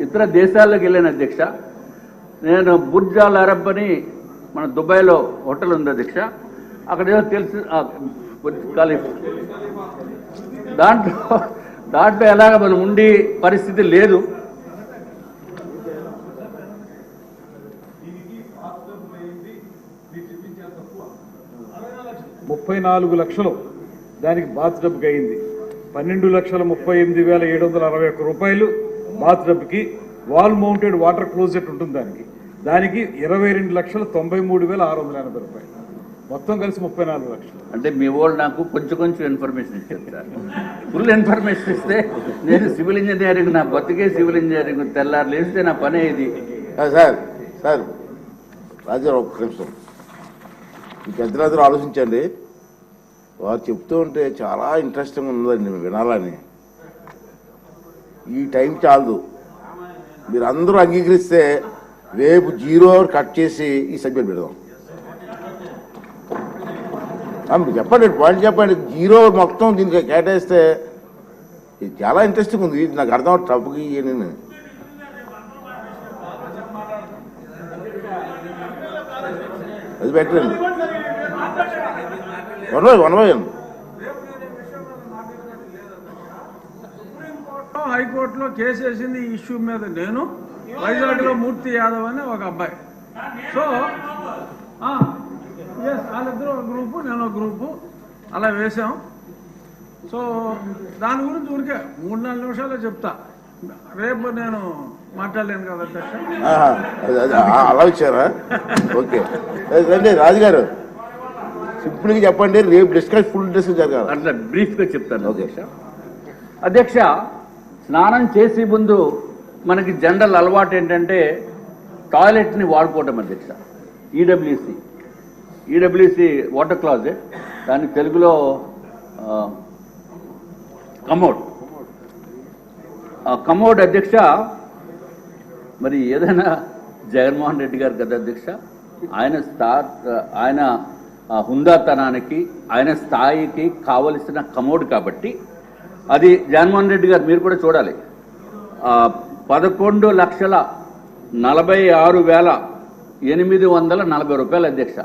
ఇతర దేశాల్లోకి వెళ్ళాను అధ్యక్ష. నేను బుర్జ్ అల్ అరబ్ అని మన దుబాయ్లో హోటల్ ఉంది అధ్యక్ష. అక్కడ ఏదో తెలుసు బుర్జ్ ఖలీఫా, దాంట్లో ఎలాగ మనం ఉండి పరిస్థితి లేదు. ₹34,00,000 దానికి బాత్ టబ్కి అయింది. 12,38,761 రూపాయలు బాత్ టబ్కి. వాల్ మౌంటెడ్ వాటర్ క్లోజెట్ ఉంటుంది దానికి 22,93,680 రూపాయలు. మొత్తం కలిసి 34,00,000. అంటే మీ వాళ్ళు నాకు కొంచెం ఇన్ఫర్మేషన్ ఇచ్చారు. ఫుల్ ఇన్ఫర్మేషన్ ఇస్తే నేను సివిల్ ఇంజనీరింగ్, నా బతికే సివిల్ ఇంజనీరింగ్, తెల్లారు లేస్తే నా పనే ఇది. సార్ రాజా ఒక్క నిమిషం, ఈ పెద్దలందరూ ఆలోచించండి. వారు చెప్తూ ఉంటే చాలా ఇంట్రెస్టింగ్ ఉందండి వినాలని. ఈ టైం చాలదు, మీరు అందరూ అంగీకరిస్తే రేపు 0 అవర్ కట్ చేసి ఈ సబ్జెక్ట్ పెడదాం. మీరు చెప్పండి, పాయింట్ చెప్పండి. 0 అవర్ మొత్తం దీనికి కేటాయిస్తే ఇది చాలా ఇంట్రెస్టింగ్ ఉంది. ఇది నాకు అర్థం టప్కి నేను అది పెట్టండి. One by one. హైకోర్టులో కేసు వేసింది ఈ ఇష్యూ మీద. నేను వైజాగ్లో మూర్తి యాదవ్ అని ఒక అబ్బాయి. సో వాళ్ళిద్దరూ ఒక గ్రూపు, నేను ఒక గ్రూపు, అలా వేసాం. సో దాని గురించి ఊరికే 3-4 నిమిషాలే చెప్తా. రేపు నేను మాట్లాడలేను కదా అధ్యక్ష. అలా వచ్చారా? ఓకే రండి రాజుగారు, సింపుల్గా చెప్పండి. రేపు ఫుల్ డిస్కస్ జరగాలి. అట్లా బ్రీఫ్గా చెప్తాను అధ్యక్ష. అధ్యక్ష, స్నానం చేసే ముందు మనకి జనరల్ అలవాటు ఏంటంటే టాయిలెట్ని వాడుకోవటం అధ్యక్ష. ఈడబ్ల్యూసి వాటర్ క్లాజెట్, దాని తెలుగులో కమోడ్ అధ్యక్ష. మరి ఏదైనా జగన్మోహన్ రెడ్డి గారు కదా అధ్యక్ష, ఆయన హుందాతనానికి, ఆయన స్థాయికి కావలసిన కమోడ్ కాబట్టి అది జగన్మోహన్ రెడ్డి గారు మీరు కూడా చూడాలి. 11,46,840 రూపాయలు అధ్యక్ష.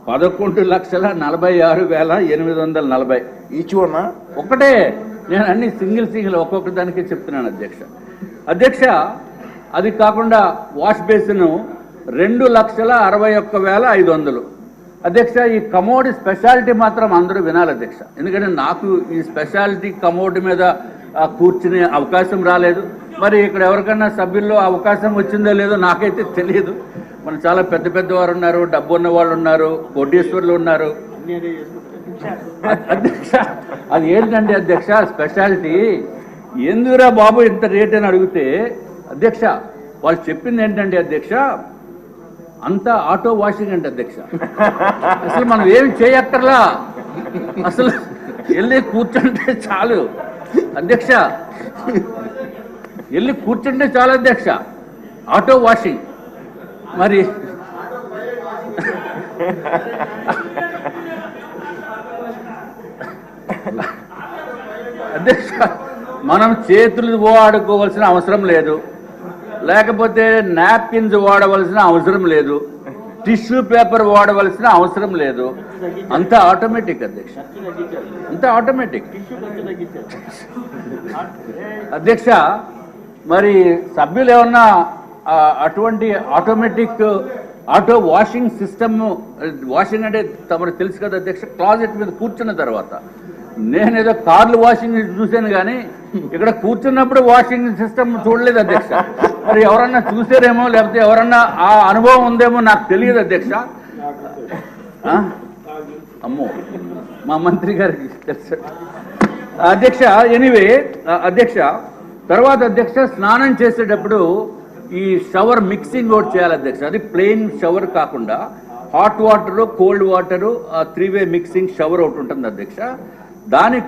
11,46,840 ఈచ్ వన్నా ఒకటే. నేను అన్ని సింగిల్ ఒక్కొక్క దానికి చెప్తున్నాను అధ్యక్ష. అది కాకుండా వాష్ బేసిన్ 2,61,500 అధ్యక్ష. ఈ కమోడ్ స్పెషాలిటీ మాత్రం అందరూ వినాలి అధ్యక్ష, ఎందుకంటే నాకు ఈ స్పెషాలిటీ కమోడ్ మీద కూర్చునే అవకాశం రాలేదు. మరి ఇక్కడ ఎవరికన్నా సభ్యుల్లో అవకాశం వచ్చిందో లేదో నాకైతే తెలియదు. మన చాలా పెద్ద వారు ఉన్నారు, డబ్బు ఉన్న వాళ్ళు ఉన్నారు, కోటీశ్వర్లు ఉన్నారు అధ్యక్ష. అది ఏంటంటే అధ్యక్ష స్పెషాలిటీ ఎందుకురా బాబు ఇంత రేట్ అని అడిగితే అధ్యక్ష వాళ్ళు చెప్పింది ఏంటంటే అధ్యక్ష, అంతా ఆటో వాషింగ్ అంటే అధ్యక్ష. అసలు మనం ఏమి చేయక్కర్లా, అసలు వెళ్ళి కూర్చుంటే చాలు అధ్యక్ష. వెళ్ళి కూర్చుంటే చాలు అధ్యక్ష, ఆటో వాషింగ్. మరి అధ్యక్ష మనం చేతులు వాడుకోవాల్సిన అవసరం లేదు, లేకపోతే నాప్కిన్స్ వాడవలసిన అవసరం లేదు, టిష్యూ పేపర్ వాడవలసిన అవసరం లేదు. అంతా ఆటోమేటిక్ అధ్యక్ష, అంతా ఆటోమేటిక్ అధ్యక్ష. మరి సభ్యులు ఏమన్నా అటువంటి automatic auto washing system, washing అంటే తమకు తెలుసు కదా అధ్యక్ష, క్లాజెట్ మీద కూర్చున్న తర్వాత. నేనేదో కార్లు వాషింగ్ చూశాను కానీ ఇక్కడ కూర్చున్నప్పుడు వాషింగ్ సిస్టమ్ చూడలేదు అధ్యక్ష. మరి ఎవరన్నా చూసారేమో, లేకపోతే ఎవరన్నా ఆ అనుభవం ఉందేమో నాకు తెలియదు అధ్యక్ష. అమ్మో, మా మంత్రి గారికి తెలుసు అధ్యక్ష. ఎనీవే అధ్యక్ష, తర్వాత అధ్యక్ష స్నానం చేసేటప్పుడు ఈ షవర్ మిక్సింగ్ ఒకటి చేయాలి అధ్యక్ష. అది ప్లెయిన్ షవర్ కాకుండా hot water, cold water, 3-way mixing shower ఒకటి ఉంటుంది అధ్యక్ష. దాని